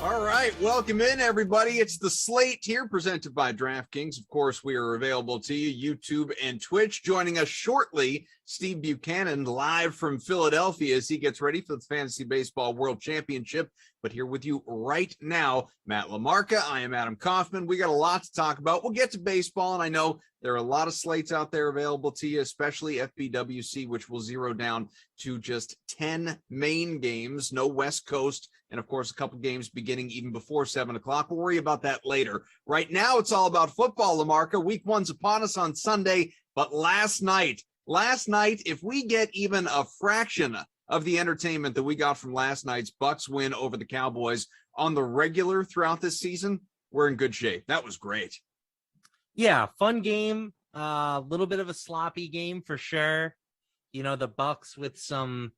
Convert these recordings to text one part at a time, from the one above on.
All right, welcome in, everybody. It's the Slate here, presented by DraftKings. Of course, we are available to you, YouTube and Twitch. Joining us shortly, Steve Buchanan, live from Philadelphia as he gets ready for the Fantasy Baseball World Championship. But here with you right now, Matt Lamarca. I am Adam Kaufman. We got a lot to talk about. We'll get to baseball, and I know there are a lot of slates out there available to you, especially FBWC, which will zero down to just 10 main games, no West Coast, and of course, a couple games beginning even before 7 o'clock. We'll worry about that later. Right now, it's all about football, Lamarca. Week one's upon us on Sunday, but last night, if we get even a fraction of the entertainment that we got from last night's Bucs win over the Cowboys on the regular throughout this season, we're in good shape. That was great. Yeah, fun game. A little bit of a sloppy game for sure. You know, the Bucs with some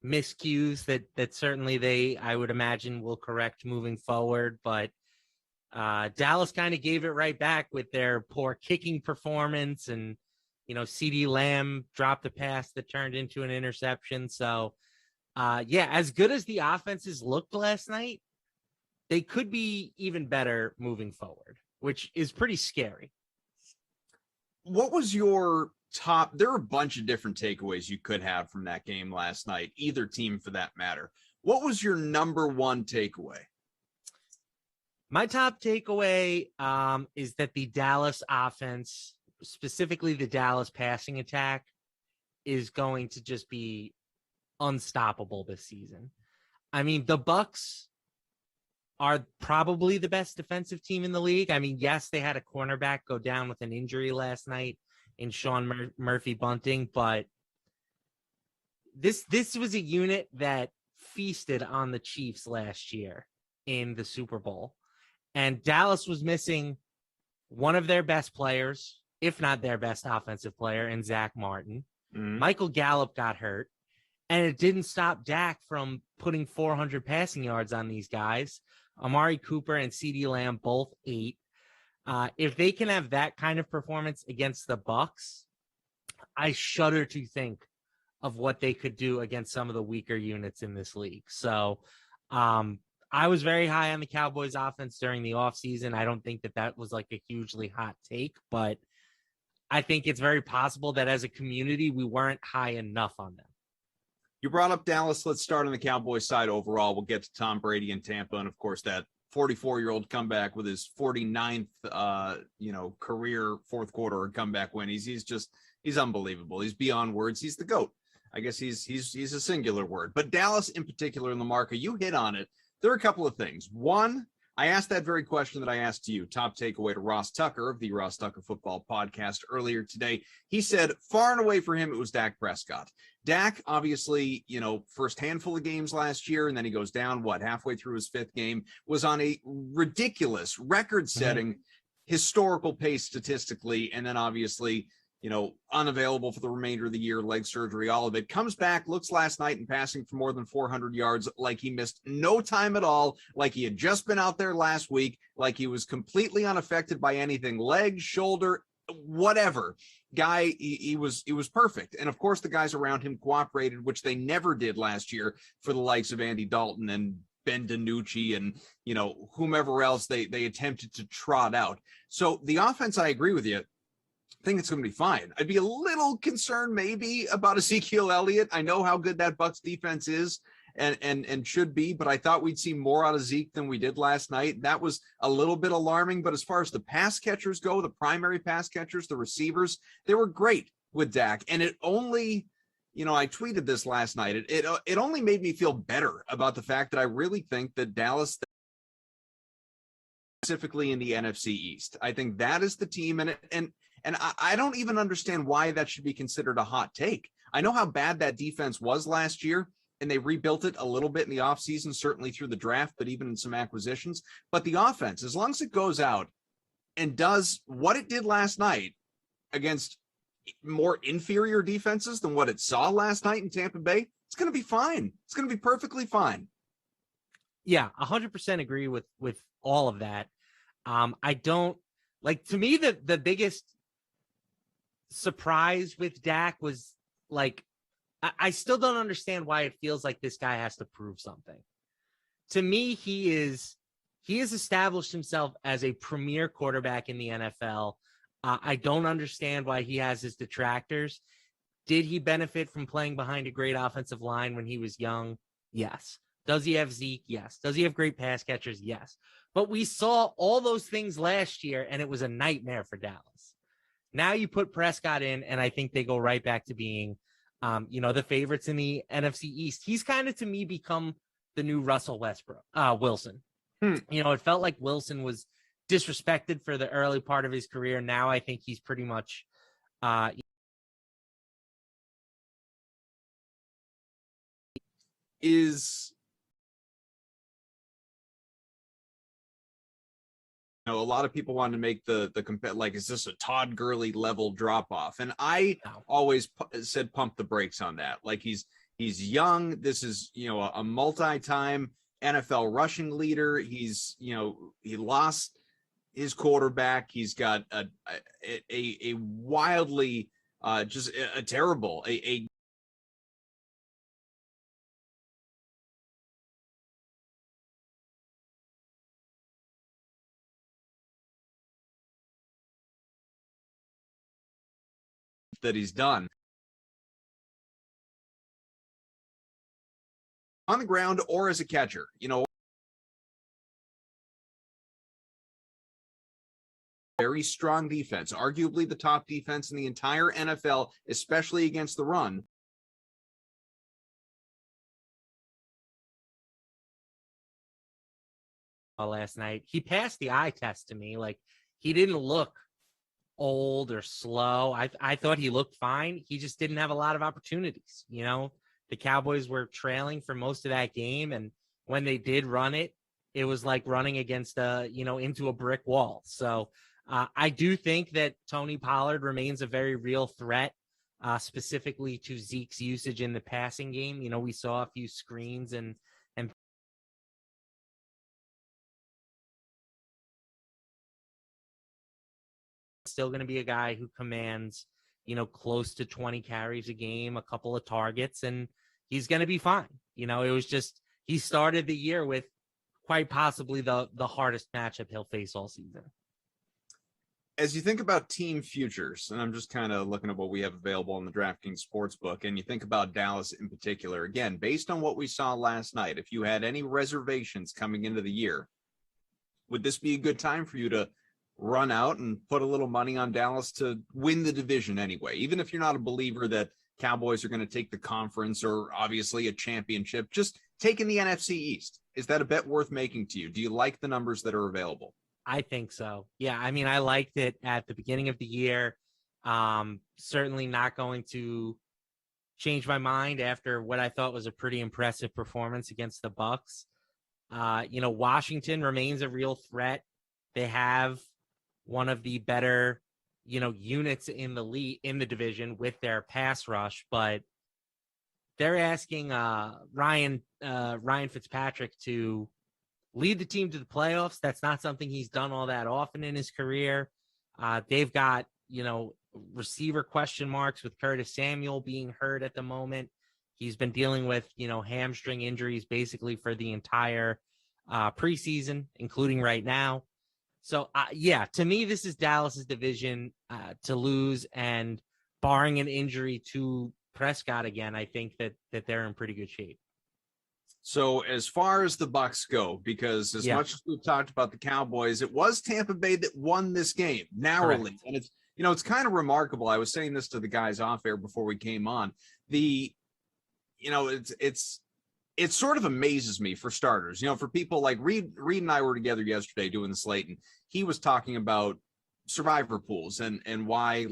miscues that certainly I would imagine, will correct moving forward. But Dallas kind of gave it right back with their poor kicking performance, and CeeDee Lamb dropped a pass that turned into an interception. So, as good as the offenses looked last night, they could be even better moving forward, which is pretty scary. What was your top? There are a bunch of different takeaways you could have from that game last night, either team for that matter. What was your number one takeaway? My top takeaway is that the Dallas offense, specifically the Dallas passing attack, is going to just be unstoppable this season. I mean, the Bucs are probably the best defensive team in the league. I mean, yes, they had a cornerback go down with an injury last night in Sean Murphy Bunting, but this was a unit that feasted on the Chiefs last year in the Super Bowl. And Dallas was missing one of their best players, if not their best offensive player, in Zach Martin. Michael Gallup got hurt, and it didn't stop Dak from putting 400 passing yards on these guys. Amari Cooper and CeeDee Lamb both 8. If they can have that kind of performance against the Bucs, I shudder to think of what they could do against some of the weaker units in this league. So I was very high on the Cowboys offense during the offseason. I don't think that was like a hugely hot take, but I think it's very possible that as a community, we weren't high enough on them. You brought up Dallas. Let's start on the Cowboys side overall. We'll get to Tom Brady in Tampa, and of course that 44-year-old comeback with his 49th, career fourth quarter comeback win. He's unbelievable. He's beyond words. He's the GOAT. I guess he's a singular word. But Dallas in particular, Lamarca, you hit on it. There are a couple of things. One, I asked that very question that I asked you, top takeaway to Ross Tucker of the Ross Tucker Football Podcast earlier today. He said far and away for him, it was Dak Prescott. Dak, obviously, first handful of games last year, and then he goes down, halfway through his fifth game, was on a ridiculous record-setting historical pace statistically, and then obviously, unavailable for the remainder of the year, leg surgery, all of it. Comes back, looks last night and passing for more than 400 yards, like he missed no time at all, like he had just been out there last week, like he was completely unaffected by anything, leg, shoulder, whatever. Guy, he was perfect. And of course, the guys around him cooperated, which they never did last year for the likes of Andy Dalton and Ben DiNucci and, whomever else they attempted to trot out. So the offense, I agree with you. I think it's going to be fine. I'd be a little concerned maybe about Ezekiel Elliott. I know how good that Bucs defense is and should be, but I thought we'd see more out of Zeke than we did last night. That was a little bit alarming, but as far as the pass catchers go, the primary pass catchers, the receivers, they were great with Dak. And it only, I tweeted this last night. It only made me feel better about the fact that I really think that Dallas, specifically in the NFC East, I think that is the team. And I don't even understand why that should be considered a hot take. I know how bad that defense was last year, and they rebuilt it a little bit in the offseason, certainly through the draft, but even in some acquisitions. But the offense, as long as it goes out and does what it did last night against more inferior defenses than what it saw last night in Tampa Bay, it's going to be fine. It's going to be perfectly fine. Yeah, 100% agree with all of that. I don't like, to me, the biggest surprise with Dak was like, I still don't understand why it feels like this guy has to prove something. To me, he is he has established himself as a premier quarterback in the NFL. I don't understand why he has his detractors. Did he benefit from playing behind a great offensive line when he was young? Yes. Does he have Zeke? Yes. Does he have great pass catchers? Yes. But we saw all those things last year, and it was a nightmare for Dallas. Now you put Prescott in, and I think they go right back to being, the favorites in the NFC East. He's kind of, to me, become the new Russell Wilson. It felt like Wilson was disrespected for the early part of his career. Now I think he's pretty much a lot of people wanted to make the like, is this a Todd Gurley level drop off? And I always said pump the brakes on that. Like, he's young. This is, a multi-time NFL rushing leader. He's, he lost his quarterback. He's got a wildly just a terrible, that he's done on the ground or as a catcher. Very strong defense, arguably the top defense in the entire NFL, especially against the run. Last night, he passed the eye test to me. Like, he didn't look old or slow. I thought he looked fine. He just didn't have a lot of opportunities. The Cowboys were trailing for most of that game, and when they did run it, it was like running against into a brick wall. So I do think that Tony Pollard remains a very real threat, specifically to Zeke's usage in the passing game. We saw a few screens and still going to be a guy who commands, close to 20 carries a game, a couple of targets, and he's going to be fine. It was just, he started the year with quite possibly the hardest matchup he'll face all season. As you think about team futures, and I'm just kind of looking at what we have available on the DraftKings Sportsbook, and you think about Dallas in particular, again, based on what we saw last night, if you had any reservations coming into the year, would this be a good time for you to run out and put a little money on Dallas to win the division anyway? Even if you're not a believer that Cowboys are going to take the conference or obviously a championship, just taking the NFC East, is that a bet worth making to you? Do you like the numbers that are available? I think so. Yeah. I mean, I liked it at the beginning of the year. Certainly not going to change my mind after what I thought was a pretty impressive performance against the Bucs. Washington remains a real threat. They have one of the better, units in the league, in the division, with their pass rush, but they're asking Ryan Fitzpatrick to lead the team to the playoffs. That's not something he's done all that often in his career. They've got, receiver question marks with Curtis Samuel being hurt at the moment. He's been dealing with, hamstring injuries basically for the entire preseason, including right now. So, to me, this is Dallas's division to lose, and barring an injury to Prescott again, I think that they're in pretty good shape. So as far as the Bucs go, because as much as we've talked about the Cowboys, it was Tampa Bay that won this game narrowly. Correct. And it's kind of remarkable. I was saying this to the guys off air before we came on. It sort of amazes me, for starters, for people like Reed and I were together yesterday doing the Slate, and he was talking about survivor pools and why,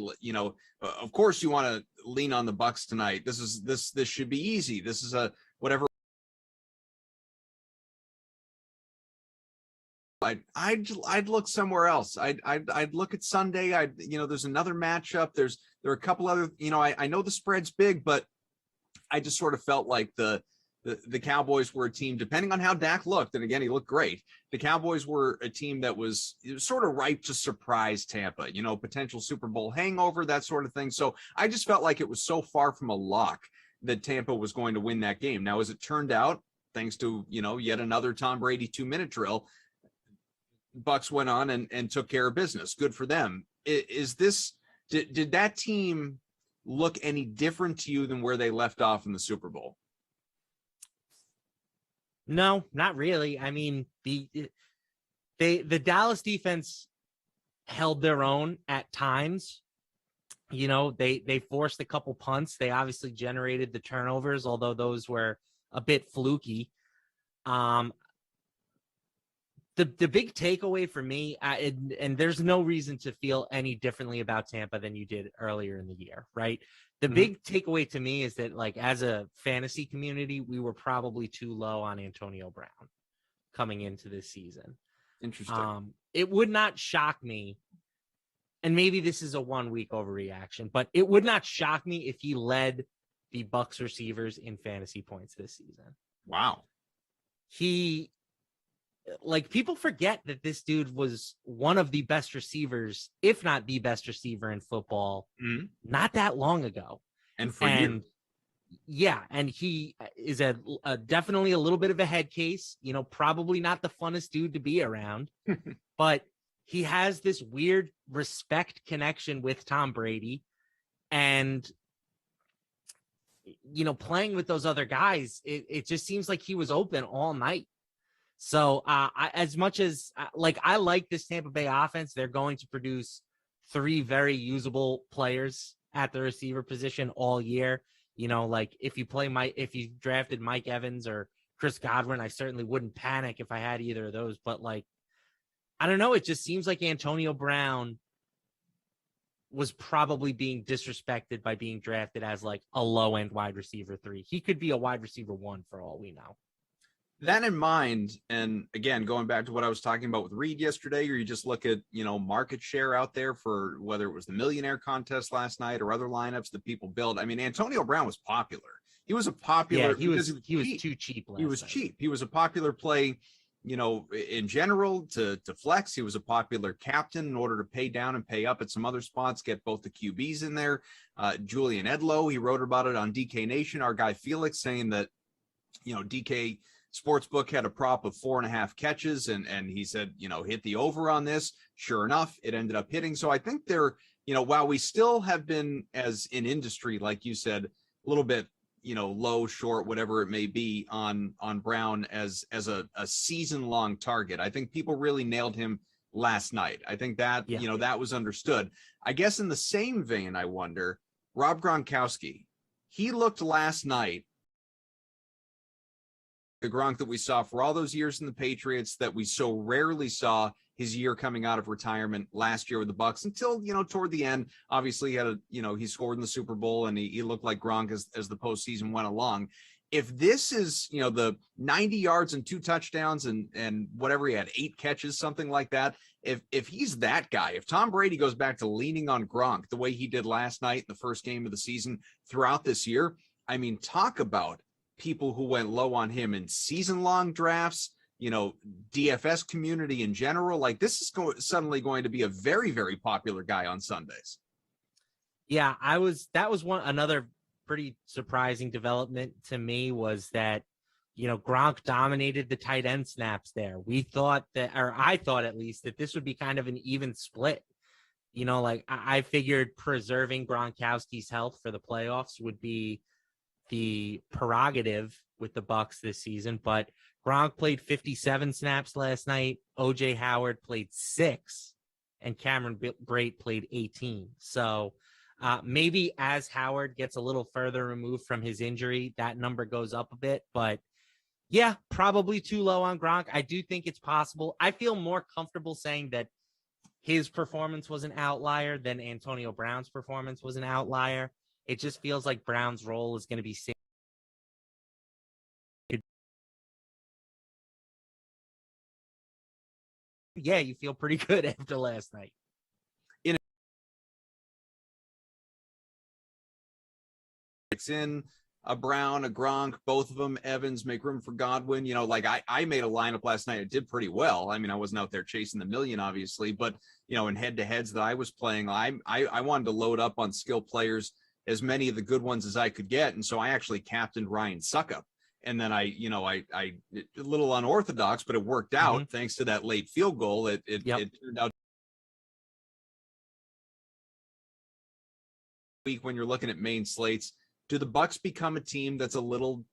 of course you want to lean on the Bucs tonight. This should be easy. This is a whatever. I'd look somewhere else. I'd look at Sunday. There's another matchup. There are a couple other, I know the spread's big, but I just sort of felt like the Cowboys were a team, depending on how Dak looked, and again, he looked great. The Cowboys were a team that was sort of ripe to surprise Tampa, potential Super Bowl hangover, that sort of thing. So I just felt like it was so far from a lock that Tampa was going to win that game. Now, as it turned out, thanks to, yet another Tom Brady 2-minute drill, Bucks went on and took care of business. Good for them. Did that team look any different to you than where they left off in the Super Bowl? No, not really. I mean, the Dallas defense held their own at times. You know, they forced a couple punts. They obviously generated the turnovers, although those were a bit fluky. The big takeaway for me, and there's no reason to feel any differently about Tampa than you did earlier in the year, right? The big takeaway to me is that, like, as a fantasy community, we were probably too low on Antonio Brown coming into this season. Interesting. It would not shock me, and maybe this is a 1 week overreaction, but it would not shock me if he led the Bucks receivers in fantasy points this season. Wow. People forget that this dude was one of the best receivers, if not the best receiver in football, not that long ago. And for you. Yeah, and he is definitely a little bit of a head case, you know, probably not the funnest dude to be around, but he has this weird respect connection with Tom Brady. And, you know, playing with those other guys, it just seems like he was open all night. So as much as I like this Tampa Bay offense, they're going to produce 3 very usable players at the receiver position all year. You know, like if you drafted Mike Evans or Chris Godwin, I certainly wouldn't panic if I had either of those. But, like, I don't know. It just seems like Antonio Brown was probably being disrespected by being drafted as, like, a low end wide receiver 3. He could be a wide receiver 1 for all we know. That in mind, and again, going back to what I was talking about with Reed yesterday, or you just look at, you know, market share out there for whether it was the millionaire contest last night or other lineups that people build. I mean, Antonio Brown was popular. He was a popular. Yeah, he was too cheap. He was cheap. He was a popular play, you know, in general to flex. He was a popular captain in order to pay down and pay up at some other spots, get both the QBs in there. Julian Edlow, he wrote about it on DK Nation. Our guy Felix saying that, you know, DK Sportsbook had a prop of 4.5 catches, and he said, you know, hit the over on this. Sure enough, it ended up hitting. So I think they're, you know, while we still have been, as in industry, like you said, a little bit, you know, low, short, whatever it may be on Brown as a season-long target, I think people really nailed him last night. I think that, you know, that was understood. I guess in the same vein, I wonder, Rob Gronkowski, he looked last night the Gronk that we saw for all those years in the Patriots, that we so rarely saw his year coming out of retirement last year with the Bucks until, you know, toward the end. Obviously, he scored in the Super Bowl and he looked like Gronk as the postseason went along. If this is, you know, the 90 yards and 2 touchdowns and whatever, he had 8 catches, something like that. If he's that guy, if Tom Brady goes back to leaning on Gronk the way he did last night in the first game of the season throughout this year, I mean, talk about people who went low on him in season-long drafts, you know, DFS community in general. Like, this is suddenly going to be a very, very popular guy on Sundays. Yeah, that was another pretty surprising development to me, was that, you know, Gronk dominated the tight end snaps there. We thought that, or I thought at least, that this would be kind of an even split. You know, like I figured preserving Gronkowski's health for the playoffs would be the prerogative with the Bucks this season, but Gronk played 57 snaps last night. OJ Howard played 6, and Cameron Brate played 18. So maybe as Howard gets a little further removed from his injury, that number goes up a bit. But yeah, probably too low on Gronk. I do think it's possible. I feel more comfortable saying that his performance was an outlier than Antonio Brown's performance was an outlier. It just feels like Brown's role is going to be safe. Yeah, you feel pretty good after last night. It's in a Brown, a Gronk, both of them, Evans, make room for Godwin. You know, like I made a lineup last night. It did pretty well. I mean, I wasn't out there chasing the million, obviously, but, you know, in head-to-heads that I was playing, I wanted to load up on skill players, as many of the good ones as I could get. And so I actually captained Ryan Suckup And then I a little unorthodox, but it worked out thanks to that late field goal. It turned out week when you're looking at main slates. Do the Bucks become a team that's a little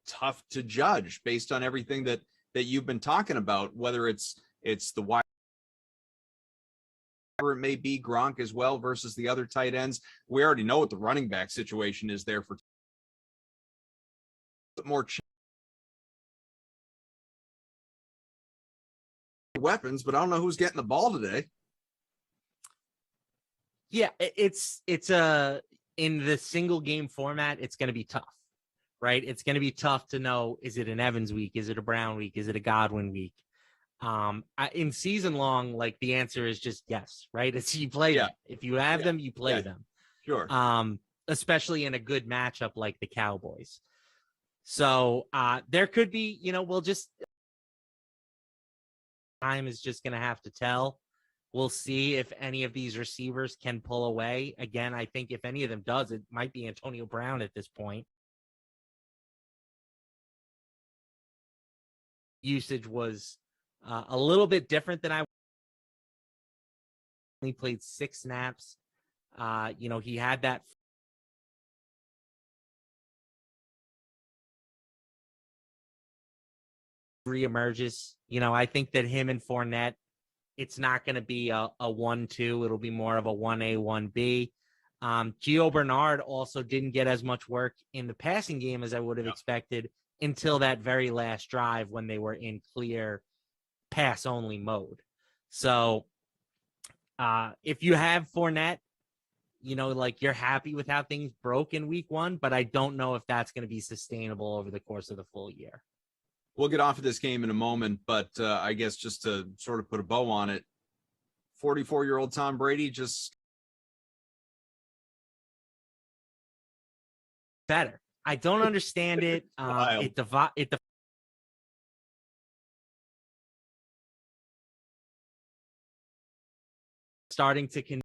tough to judge based on everything that you've been talking about, whether it's the wide, whatever it may be, Gronk as well versus the other tight ends? We already know what the running back situation is there for more weapons, but I don't know who's getting the ball today. Yeah, it's in the single game format, it's going to be tough, right? It's going to be tough to know, is it an Evans week? Is it a Brown week? Is it a Godwin week? In season long, like the answer is just yes, right? It's you play them. If you have them, you play them. Sure. Especially in a good matchup like the Cowboys. So there could be, we'll just time is just going to have to tell. We'll see if any of these receivers can pull away. Again, I think if any of them does, it might be Antonio Brown at this point. Usage was a little bit different than I only played 6 snaps. He had that reemerges. I think that him and Fournette, it's not going to be a 1-2. It'll be more of a 1A, 1B. Gio Bernard also didn't get as much work in the passing game as I would have expected until that very last drive when they were in clear pass-only mode. So if you have Fournette, you're happy with how things broke in week 1, but I don't know if that's going to be sustainable over the course of the full year. We'll get off of this game in a moment, but I guess just to sort of put a bow on it, 44-year-old Tom Brady just better. I don't understand it. It starting to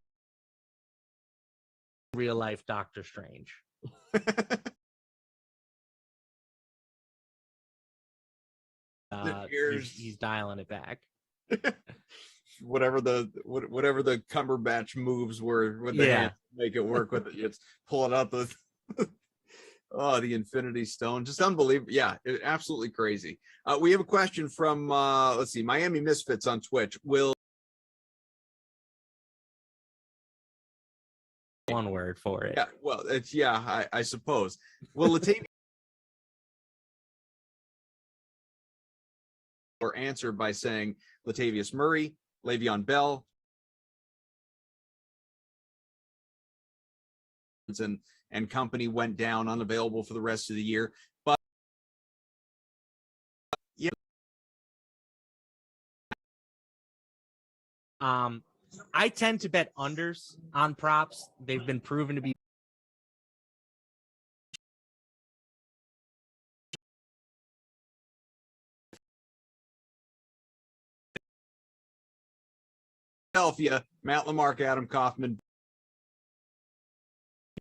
real life Doctor Strange. He's dialing it back. whatever the Cumberbatch moves were with the hands to make it work with it. It's pulling out the the Infinity Stone. Just unbelievable. Yeah, absolutely crazy. We have a question from let's see, Miami Misfits on Twitch. Will one word for it. Yeah, well, it's I suppose. Will Latavius or answer by saying Latavius Murray, Le'Veon Bell, and company went down, unavailable for the rest of the year. But yeah, I tend to bet unders on props. They've been proven to be Philadelphia, Matt Lamarca, Adam Kaufman.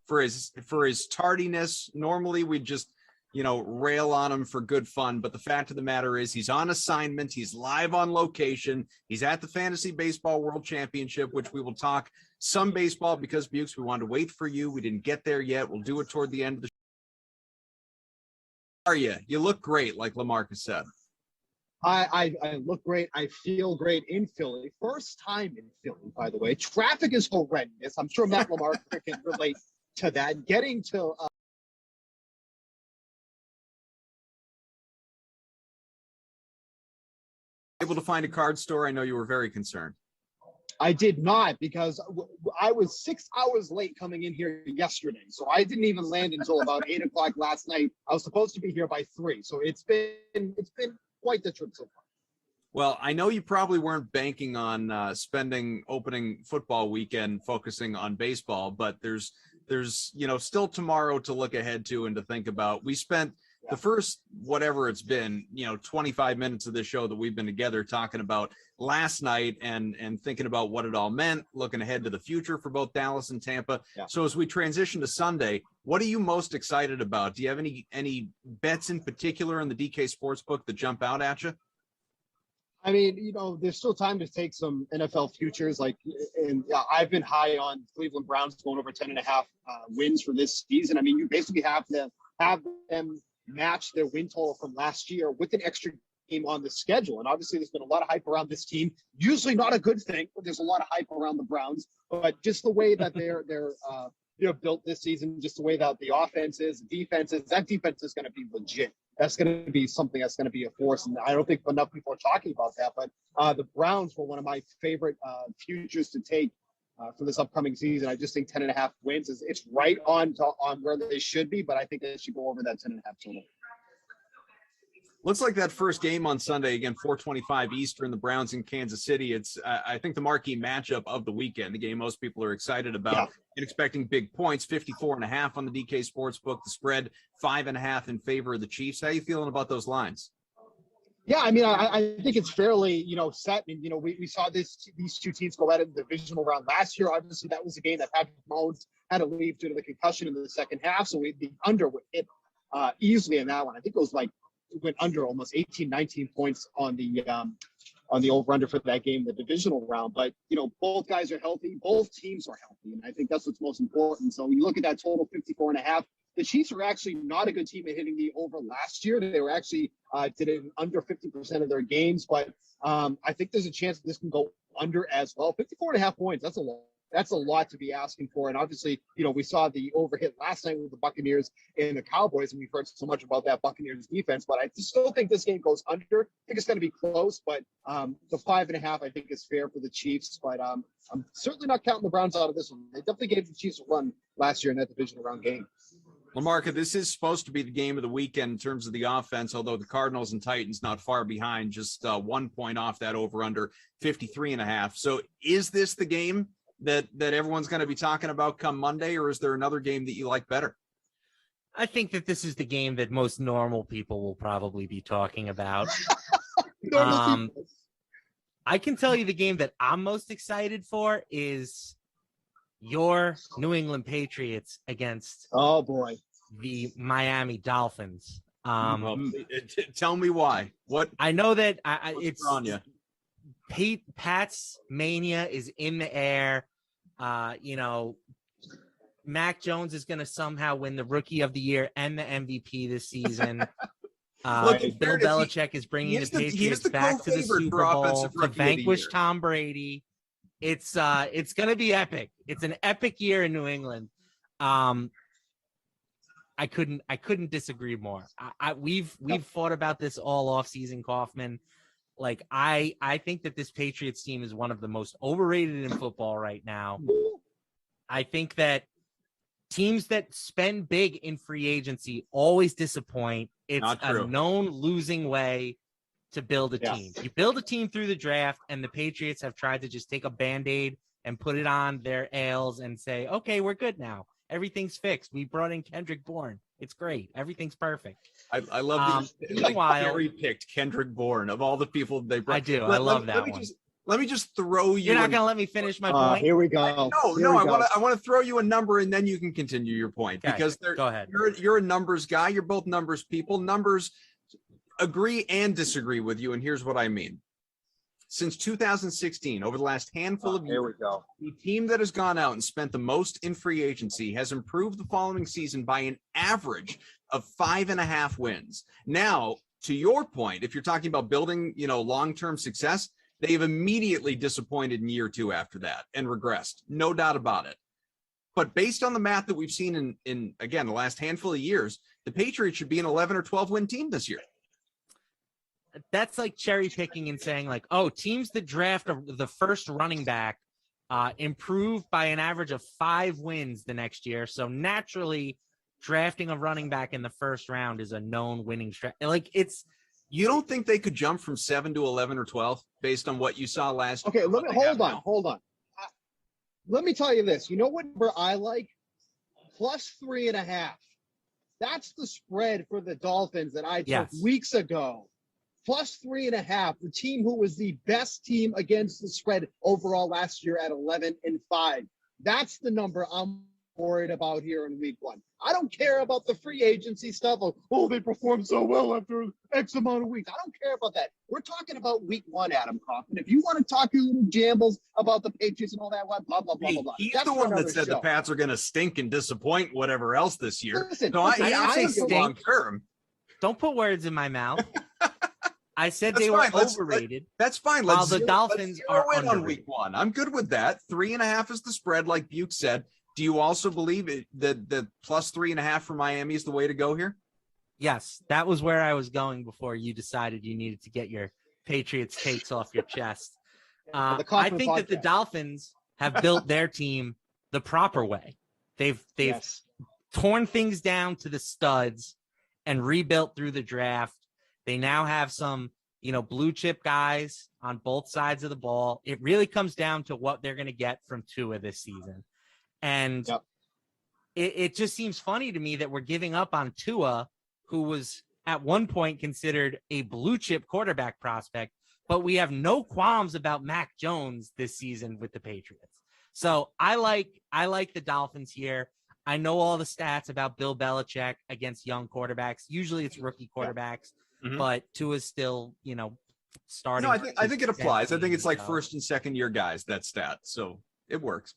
For his tardiness, normally we'd just rail on him for good fun, but the fact of the matter is he's on assignment, he's live on location, he's at the Fantasy Baseball World Championship, which we will talk some baseball because, Bukes, we wanted to wait for you. We didn't get there yet. We'll do it toward the end of the show. How are you? You look great, like Lamarca said. I look great. I feel great in Philly. First time in Philly, by the way. Traffic is horrendous. I'm sure Matt Lamarca can relate to that. Getting to able to find a card store? I know you were very concerned. I did not, because I was 6 hours late coming in here yesterday. So I didn't even land until about 8 o'clock last night. I was supposed to be here by 3. So it's been quite the trip so far. Well, I know you probably weren't banking on spending opening football weekend focusing on baseball, but there's still tomorrow to look ahead to and to think about. We spent the first, whatever it's been, 25 minutes of this show that we've been together talking about last night and thinking about what it all meant, looking ahead to the future for both Dallas and Tampa. Yeah. So as we transition to Sunday, what are you most excited about? Do you have any bets in particular in the DK Sportsbook that jump out at you? I mean, there's still time to take some NFL futures. I've been high on Cleveland Browns going over 10.5 wins for this season. I mean, you basically have to have them match their win total from last year with an extra game on the schedule. And obviously, there's been a lot of hype around this team. Usually not a good thing, but there's a lot of hype around the Browns. But just the way that they're built this season, just the way that the offense is, defense is, that defense is going to be legit. That's going to be something that's going to be a force. And I don't think enough people are talking about that. But the Browns were one of my favorite futures to take for this upcoming season. I just think 10.5 wins it's right on where they should be, but I think they should go over that 10.5 total. Looks like that first game on Sunday, again, 4:25 Eastern, the Browns in Kansas City. It's, I think, the marquee matchup of the weekend, the game most people are excited about and expecting big points, 54.5 on the DK Sportsbook, the spread 5.5 in favor of the Chiefs. How are you feeling about those lines? Yeah, I mean, I think it's fairly, set. And, we saw these two teams go at it in the divisional round last year. Obviously, that was a game that Patrick Mahomes had to leave due to the concussion in the second half. So the under would hit easily in that one. I think it went under almost 18, 19 points on the over-under for that game, the divisional round. But, both guys are healthy. Both teams are healthy. And I think that's what's most important. So when you look at that total 54.5, the Chiefs were actually not a good team at hitting the over last year. They were actually did it in under 50% of their games. But I think there's a chance that this can go under as well. 54.5 points, that's a lot. That's a lot to be asking for. And obviously, we saw the overhit last night with the Buccaneers and the Cowboys, and we've heard so much about that Buccaneers defense. But I still think this game goes under. I think it's going to be close, but the 5.5 I think is fair for the Chiefs. But I'm certainly not counting the Browns out of this one. They definitely gave the Chiefs a run last year in that divisional round game. Lamarca, this is supposed to be the game of the weekend in terms of the offense, although the Cardinals and Titans not far behind, just 1 point off that over under 53.5. So is this the game that everyone's going to be talking about come Monday, or is there another game that you like better? I think that this is the game that most normal people will probably be talking about. I can tell you the game that I'm most excited for is your New England Patriots against the Miami Dolphins. Tell me why. What I know that it's on you. Pat's mania is in the air. Mac Jones is going to somehow win the Rookie of the Year and the MVP this season. Bill Belichick is bringing the Patriots back to the Super Bowl to vanquish Tom Brady. It's going to be epic. It's an epic year in New England. I couldn't disagree more. We've fought about this all off season, Kaufman. Like I think that this Patriots team is one of the most overrated in football right now. I think that teams that spend big in free agency always disappoint. It's a known losing way to build a team. You build a team through the draft, and the Patriots have tried to just take a Band-Aid and put it on their ails and say, okay, we're good now. Everything's fixed. We brought in Kendrick Bourne. It's great. Everything's perfect. I love that Gary picked Kendrick Bourne of all the people they brought. I do. I love that one. Let me just throw you. You're not going to let me finish my point? Here we go. I want to throw you a number, and then you can continue your point. Okay, because go ahead. You're a numbers guy. You're both numbers people. Numbers agree and disagree with you, and here's what I mean. Since 2016, over the last handful of years, the team that has gone out and spent the most in free agency has improved the following season by an average of 5.5 wins. Now, to your point, if you're talking about building, long-term success, they've immediately disappointed in year two after that and regressed. No doubt about it. But based on the math that we've seen in again, the last handful of years, the Patriots should be an 11 or 12 win team this year. That's like cherry picking and saying like, oh, teams that draft the first running back improve by an average of 5 wins the next year. So naturally, drafting a running back in the first round is a known winning strategy. Like you don't think they could jump from 7 to 11 or 12 based on what you saw last year? Okay, hold on. Let me tell you this. You know what number I like? +3.5. That's the spread for the Dolphins that I took Yes. weeks ago. Plus 3.5. The team who was the best team against the spread overall last year at 11-5. That's the number I'm worried about here in week 1. I don't care about the free agency stuff. Oh, they performed so well after X amount of weeks. I don't care about that. We're talking about week 1, Adam Kaufman. If you want to talk your little jambles about the Patriots and all that, blah, blah, blah, blah, blah. He's That's the one that another said the show. Pats are going to stink and disappoint whatever else this year. Listen, So listen, I I say stink. long term. Don't put words in my mouth. I said That's they were fine. overrated. That's fine. While Let's the zero- Dolphins let's zero are in on underrated. week 1. I'm good with that. 3.5 is the spread, like Buke said. Do you also believe that the plus 3.5 for Miami is the way to go here? Yes, that was where I was going before you decided you needed to get your Patriots takes off your chest. The I Kaufman think that the podcast. Dolphins have built their team the proper way. They've Yes. torn things down to the studs and rebuilt through the draft. They now have some, blue chip guys on both sides of the ball. It really comes down to what they're going to get from Tua this season. And Yep. it just seems funny to me that we're giving up on Tua, who was at one point considered a blue chip quarterback prospect, but we have no qualms about Mac Jones this season with the Patriots. So I like the Dolphins here. I know all the stats about Bill Belichick against young quarterbacks. Usually it's rookie quarterbacks, Mhm. but Tua's still, starting. No, I think it applies. I think it's like So- first and second year guys, that stat. So it works.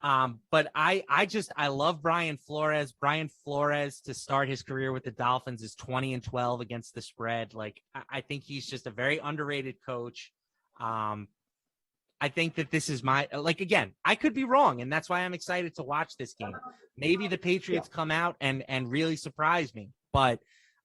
But I love Brian Flores. Brian Flores to start his career with the Dolphins is 20-12 against the spread. Like, I think he's just a very underrated coach. I think that this is again, I could be wrong, and that's why I'm excited to watch this game. Maybe the Patriots come out and really surprise me, but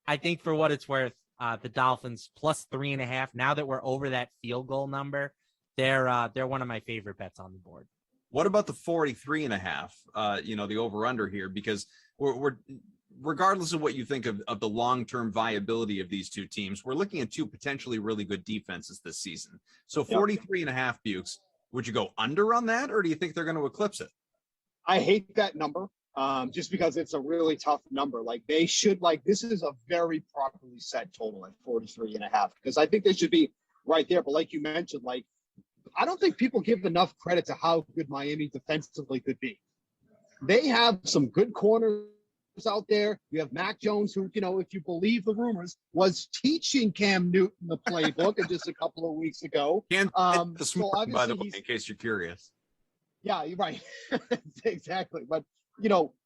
I think for what it's worth, the Dolphins plus 3.5. Now that we're over that field goal number, they're one of my favorite bets on the board. What about the 43.5? The over under here, because we're regardless of what you think of the long-term viability of these two teams, we're looking at two potentially really good defenses this season. So 43.5, Bukes, would you go under on that, or do you think they're going to eclipse it? I hate that number just because it's a really tough number. Like they should, this is a very properly set total at 43.5, because I think they should be right there. But like you mentioned, I don't think people give enough credit to how good Miami defensively could be. They have some good corners out there. You have Mac Jones, who, if you believe the rumors, was teaching Cam Newton the playbook just a couple of weeks ago. And the So smart, by the way, obviously in case you're curious. Yeah, you're right. Exactly. But,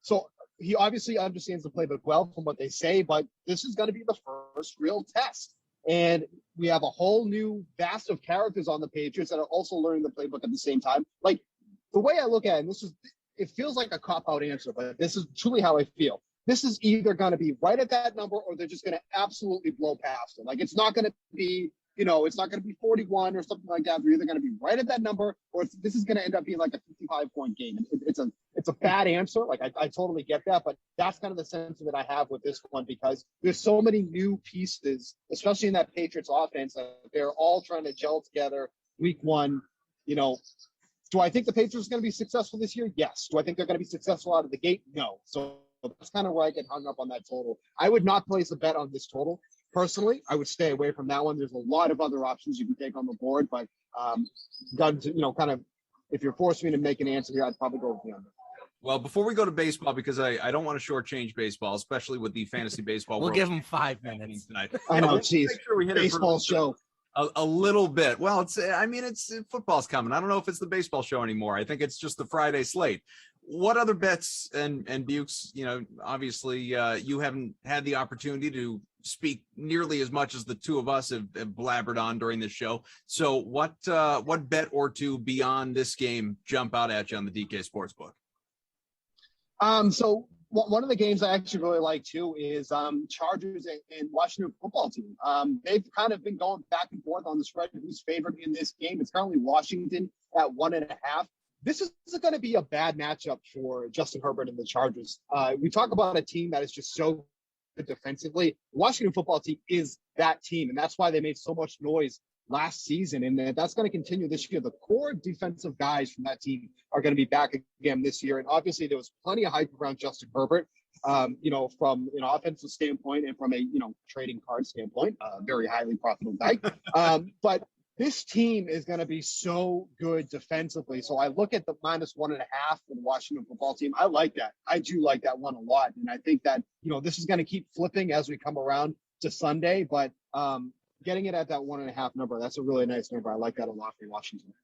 so he obviously understands the playbook well from what they say, but this is going to be the first real test. And we have a whole new vast of characters on the Patriots that are also learning the playbook at the same time. Like the way I look at it, and it feels like a cop-out answer, but this is truly how I feel. This is either going to be right at that number, or they're just going to absolutely blow past it. Like it's not going to be, it's not going to be 41 or something like that. They're either going to be right at that number, or this is going to end up being like a 55-point game. It's a bad answer. Like I totally get that, but that's kind of the sentiment I have with this one, because there's so many new pieces, especially in that Patriots offense, that they're all trying to gel together week 1. Do I think the Patriots are going to be successful this year? Yes. Do I think they're going to be successful out of the gate? No. So that's kind of where I get hung up on that total. I would not place a bet on this total. Personally, I would stay away from that one. There's a lot of other options you can take on the board, but if you're forcing me to make an answer here, I'd probably go with the under. Well, before we go to baseball, because I don't want to shortchange baseball, especially with the fantasy baseball. We'll World give them 5 minutes. tonight. I know, Let's geez. make sure we hit it Baseball for show. a little bit. Well, it's football's coming. I don't know if it's the baseball show anymore. I think it's just the Friday slate. What other bets and Bukes, obviously you haven't had the opportunity to speak nearly as much as the two of us have blabbered on during this show. So what bet or two beyond this game jump out at you on the DK Sportsbook? So one of the games I actually really like too is Chargers and Washington football team. They've kind of been going back and forth on the spread who's favored in this game. It's currently Washington at 1.5. This is going to be a bad matchup for Justin Herbert and the Chargers. We talk about a team that is just so good defensively. The Washington football team is that team, and that's why they made so much noise last season, and that's going to continue this year. The core defensive guys from that team are going to be back again this year, and obviously there was plenty of hype around Justin Herbert. from offensive standpoint and from a trading card standpoint, very highly profitable guy. But this team is going to be so good defensively. So I look at the -1.5 for the Washington football team. I like that. I do like that one a lot. And I think that, this is going to keep flipping as we come around to Sunday. But getting it at that 1.5 number, that's a really nice number. I like that a lot for Washington.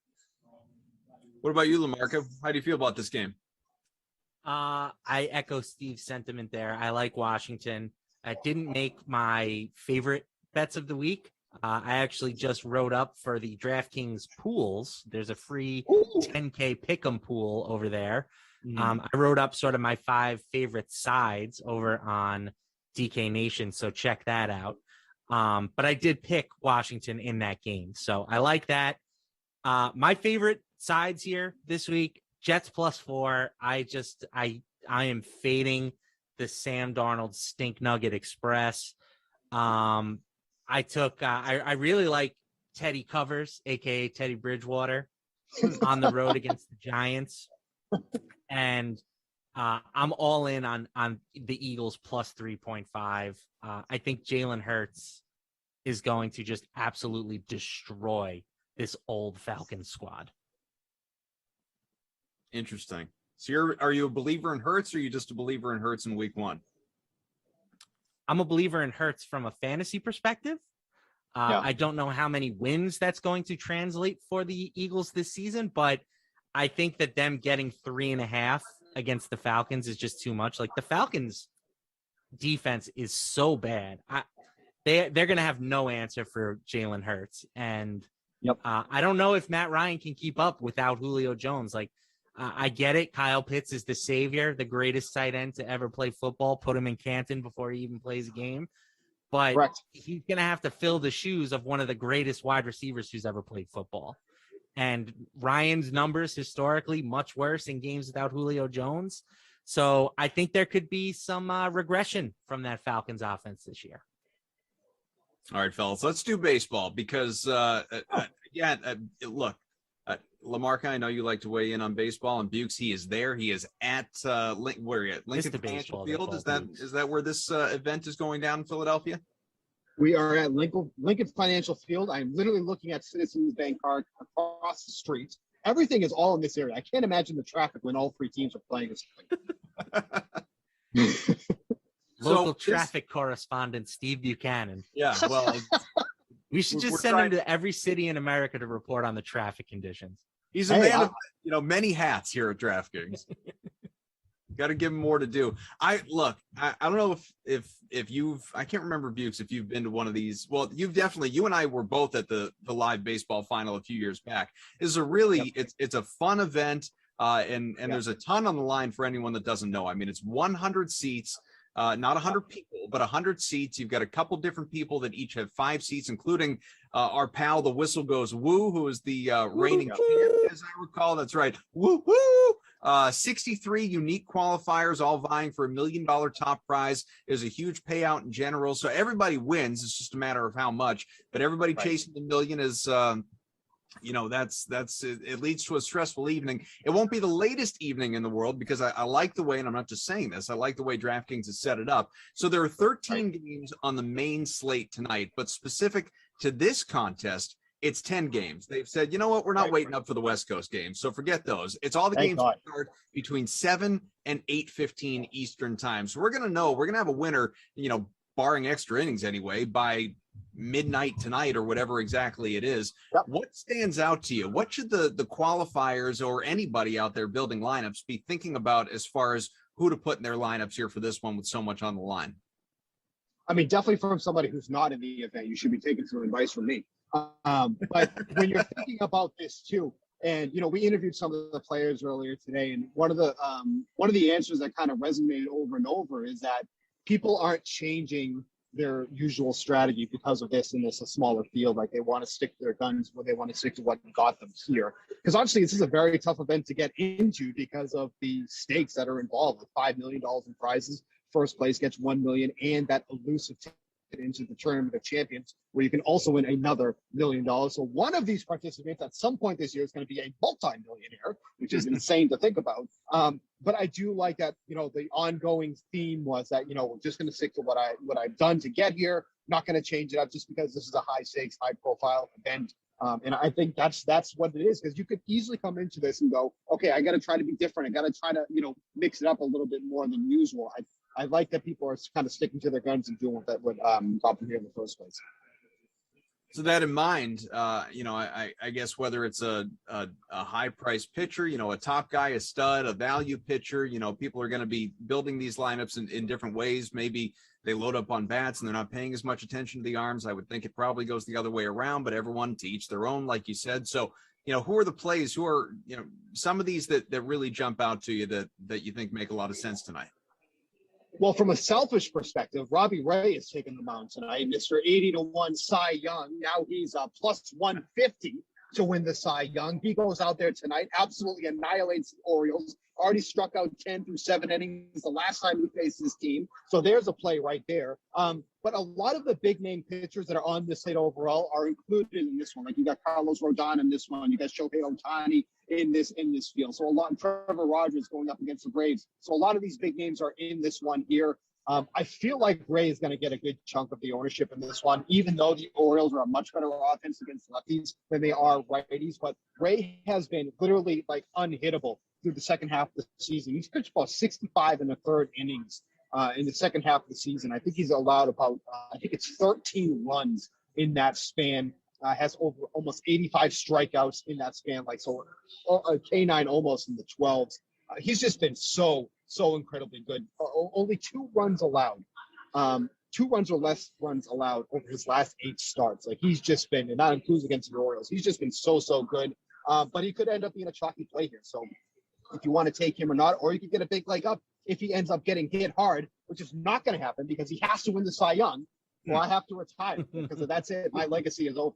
What about you, Lamarca? How do you feel about this game? I echo Steve's sentiment there. I like Washington. I didn't make my favorite bets of the week. I actually just wrote up for the DraftKings pools. There's a free 10K pick'em pool over there. I wrote up sort of my 5 favorite sides over on DK Nation, so check that out. But I did pick Washington in that game, so I like that. My favorite sides here this week, Jets +4. I am fading the Sam Darnold Stink Nugget Express. I really like Teddy Covers, aka Teddy Bridgewater, on the road against the Giants, and I'm all in on the Eagles +3.5. I think Jalen Hurts is going to just absolutely destroy this old Falcons squad. Interesting. So are you a believer in Hurts, or are you just a believer in Hurts in week 1? I'm a believer in Hurts from a fantasy perspective. I don't know how many wins that's going to translate for the Eagles this season, but I think that them getting 3.5 against the Falcons is just too much. Like, the Falcons defense is so bad. They're going to have no answer for Jalen Hurts. And I don't know if Matt Ryan can keep up without Julio Jones. Like, I get it. Kyle Pitts is the savior, the greatest tight end to ever play football. Put him in Canton before he even plays a game. But he's going to have to fill the shoes of one of the greatest wide receivers who's ever played football. And Ryan's numbers historically much worse in games without Julio Jones. So I think there could be some regression from that Falcons offense this year. All right, fellas, let's do baseball because, look, Lamarca, I know you like to weigh in on baseball, and Bukes, he is there. He is at where are you at? Lincoln Financial Field. Is that where this event is going down in Philadelphia? We are at Lincoln Financial Field. I'm literally looking at Citizens Bank Park across the street. Everything is all in this area. I can't imagine the traffic when all 3 teams are playing this. Local traffic correspondent Steve Buchanan. Yeah, well, we should just send him to every city in America to report on the traffic conditions. He's a man of many hats here at DraftKings. Got to give him more to do. I don't know if you've, I can't remember, Bukes, if you've been to one of these. Well, you and I were both at the live baseball final a few years back. It's a really, it's a fun event. And there's a ton on the line for anyone that doesn't know. I mean, it's 100 seats. Not 100 people, but 100 seats. You've got a couple different people that each have 5 seats, including our pal, the Whistle Goes Woo, who is the reigning champ, as I recall. That's right. Woo, woo. 63 unique qualifiers, all vying for $1 million top prize. There's a huge payout in general. So everybody wins. It's just a matter of how much. But everybody chasing the million is... it leads to a stressful evening. It won't be the latest evening in the world because I like the way, and I'm not just saying this, I like the way DraftKings has set it up. So there are 13 games on the main slate tonight, but specific to this contest, it's 10 games. They've said, you know what, we're not waiting up for the West Coast games. So forget those. It's all the games that start between 7 and 8:15 Eastern time. So we're going to have a winner, barring extra innings anyway, by midnight tonight or whatever exactly it is. What stands out to you? What should the qualifiers or anybody out there building lineups be thinking about as far as who to put in their lineups here for this one with so much on the line? I mean, definitely from somebody who's not in the event, you should be taking some advice from me. But when you're thinking about this too, and we interviewed some of the players earlier today, and one of the answers that kind of resonated over and over is that people aren't changing their usual strategy because of this, and it's a smaller field. Like, they want to stick to their guns, or they want to stick to what got them here. Because obviously this is a very tough event to get into because of the stakes that are involved, with $5 million in prizes. First place gets $1 million, and that elusive into the Tournament of Champions, where you can also win another $1 million. So one of these participants at some point this year is going to be a multi-millionaire, which is insane to think about. But I do like that, the ongoing theme was that, we're just going to stick to what I've done to get here, not going to change it up just because this is a high stakes, high profile event. And I think that's what it is, because you could easily come into this and go, okay, I got to try to be different. I got to try to, mix it up a little bit more than usual. I like that people are kind of sticking to their guns and doing what got them here in the first place. So that in mind, I guess whether it's a high price pitcher, a top guy, a stud, a value pitcher, people are going to be building these lineups in different ways. Maybe they load up on bats and they're not paying as much attention to the arms. I would think it probably goes the other way around, but everyone to each their own, like you said. So, who are the plays, who are, some of these that really jump out to you that you think make a lot of sense tonight? Well, from a selfish perspective, Robbie Ray is taking the mound tonight. Mr. 80-1 Cy Young. Now he's plus 150 to win the Cy Young. He goes out there tonight, absolutely annihilates the Orioles. Already struck out 10 through 7 innings the last time he faced his team. So there's a play right there. But a lot of the big name pitchers that are on this slate overall are included in this one. Like you got Carlos Rodon in this one. You got Shohei Ohtani in this field. So a lot, Trevor Rogers going up against the Braves. So a lot of these big names are in this one here. I feel like Ray is going to get a good chunk of the ownership in this one, even though the Orioles are a much better offense against lefties than they are righties. But Ray has been literally like unhittable through the second half of the season. He's pitched about 65 in the third innings in the second half of the season. I think he's allowed about, I think it's 13 runs in that span. Has over almost 85 strikeouts in that span, like so a K9 almost in the 12s. He's just been so incredibly good. Only 2 runs allowed, 2 runs or less runs allowed over his last 8 starts. Like he's just been, and not includes against the Orioles, he's just been so good. But he could end up being a chalky play here. So if you want to take him or not, or you could get a big leg up if he ends up getting hit hard, which is not going to happen because he has to win the Cy Young. Well, I have to retire because that's it. My legacy is over.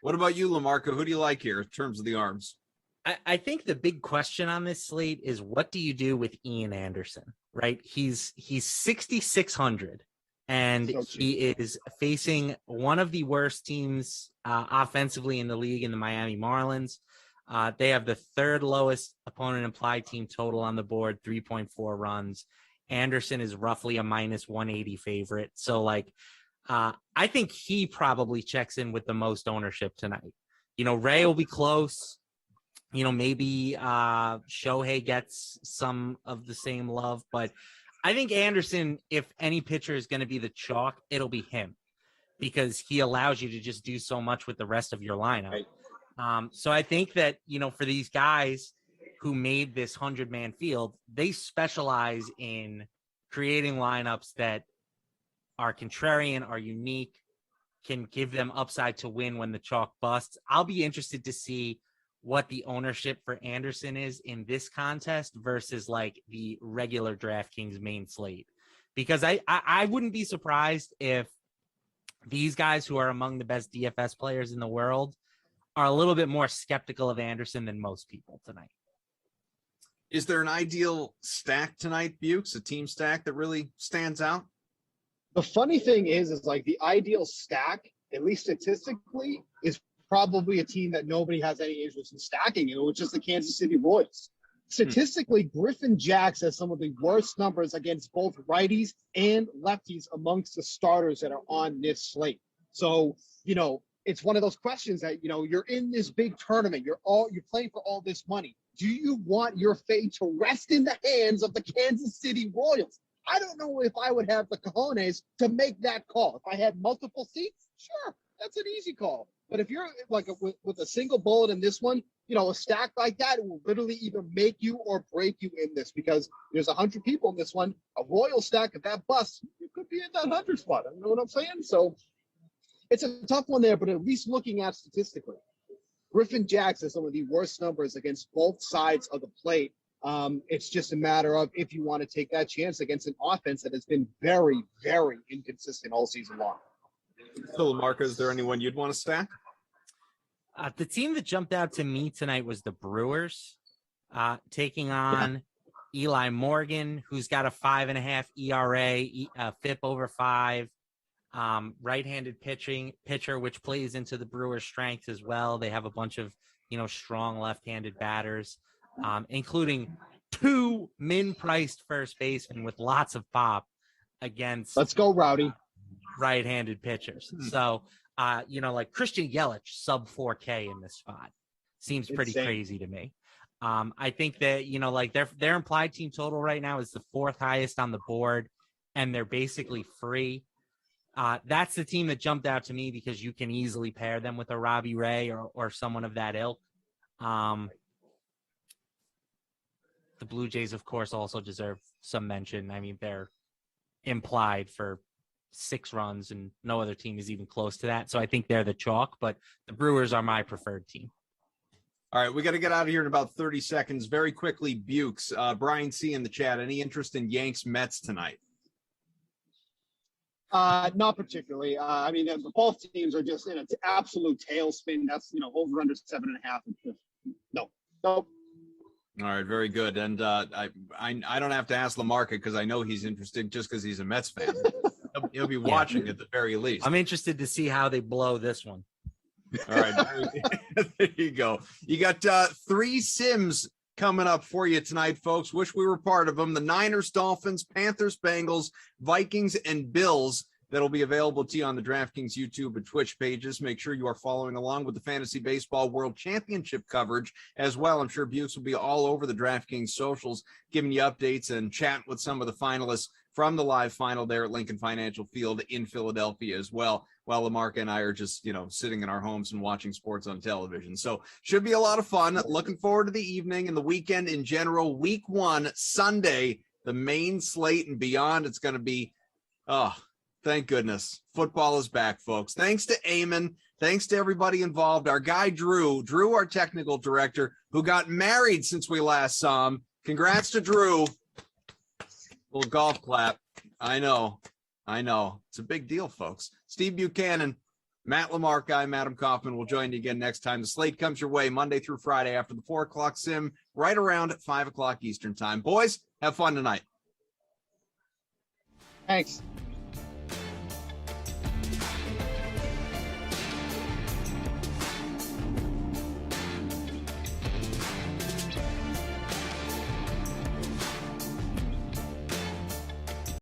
What about you, Lamarca? Who do you like here in terms of the arms? I think the big question on this slate is what do you do with Ian Anderson, right? He's 6,600 and he is facing one of the worst teams offensively in the league in the Miami Marlins. They have the 3rd lowest opponent implied team total on the board, 3.4 runs. Anderson is roughly a minus 180 favorite. So I think he probably checks in with the most ownership tonight. Ray will be close. Maybe Shohei gets some of the same love, but I think Anderson, if any pitcher is going to be the chalk, it'll be him because he allows you to just do so much with the rest of your lineup. Right. So I think that, for these guys who made this 100-man field, they specialize in creating lineups that are contrarian, are unique, can give them upside to win when the chalk busts. I'll be interested to see what the ownership for Anderson is in this contest versus the regular DraftKings main slate, because I wouldn't be surprised if these guys who are among the best DFS players in the world are a little bit more skeptical of Anderson than most people tonight. Is there an ideal stack tonight, Bukes, a team stack that really stands out? The funny thing is the ideal stack, at least statistically, is probably a team that nobody has any interest in stacking, which is the Kansas City Royals. Statistically, Griffin Jax has some of the worst numbers against both righties and lefties amongst the starters that are on this slate. So, it's one of those questions that, you're in this big tournament, you're playing for all this money. Do you want your fate to rest in the hands of the Kansas City Royals? I don't know if I would have the cojones to make that call. If I had multiple seats, sure, that's an easy call. But if you're with a single bullet in this one, a stack like that, it will literally either make you or break you in this, because there's 100 people in this one. A Royal stack, if that busts, you could be in that 100 spot. You know what I'm saying? So it's a tough one there, but at least looking at statistically, Griffin Jax has some of the worst numbers against both sides of the plate. It's just a matter of if you want to take that chance against an offense that has been very, very inconsistent all season long. So, Lamarca, is there anyone you'd want to stack? The team that jumped out to me tonight was the Brewers, taking on Eli Morgan, who's got a 5.5 ERA, FIP over 5. right-handed pitcher, which plays into the Brewers' strengths as well. They have a bunch of, strong left-handed batters, including 2 min-priced first basemen with lots of pop against. Let's go, Rowdy. Right-handed pitchers. So, like Christian Yelich, sub 4K in this spot seems pretty crazy to me. I think that, like their implied team total right now is the 4th highest on the board, and they're basically free. That's the team that jumped out to me because you can easily pair them with a Robbie Ray or someone of that ilk. The Blue Jays, of course, also deserve some mention. I mean, they're implied for 6 runs, and no other team is even close to that. So I think they're the chalk, but the Brewers are my preferred team. All right, we got to get out of here in about 30 seconds. Very quickly, Bukes, Brian C. in the chat, any interest in Yanks Mets tonight? Not particularly. I mean, both teams are just in an absolute tailspin. That's, over under 7.5. No. All right, very good. And I don't have to ask Lamarca because I know he's interested just because he's a Mets fan. He'll be watching at the very least. I'm interested to see how they blow this one. All right, there you go. You got 3 sims coming up for you tonight, folks. Wish we were part of them. The Niners, Dolphins, Panthers, Bengals, Vikings, and Bills. That'll be available to you on the DraftKings YouTube and Twitch pages. Make sure you are following along with the Fantasy Baseball World Championship coverage as well. I'm sure Bukes will be all over the DraftKings socials, giving you updates and chatting with some of the finalists from the live final there at Lincoln Financial Field in Philadelphia as well, while Lamarca and I are just, sitting in our homes and watching sports on television. So should be a lot of fun. Looking forward to the evening and the weekend in general. Week 1, Sunday, the main slate and beyond. It's going to be, thank goodness. Football is back, folks. Thanks to Eamon. Thanks to everybody involved. Our guy, Drew, our technical director, who got married since we last saw him. Congrats to Drew. Little golf clap. I know. It's a big deal, folks. Steve Buchanan, Matt Lamarca, I'm Adam Kaufman. We'll join you again next time. The slate comes your way Monday through Friday after the 4 o'clock sim, right around at 5 o'clock Eastern time. Boys, have fun tonight. Thanks.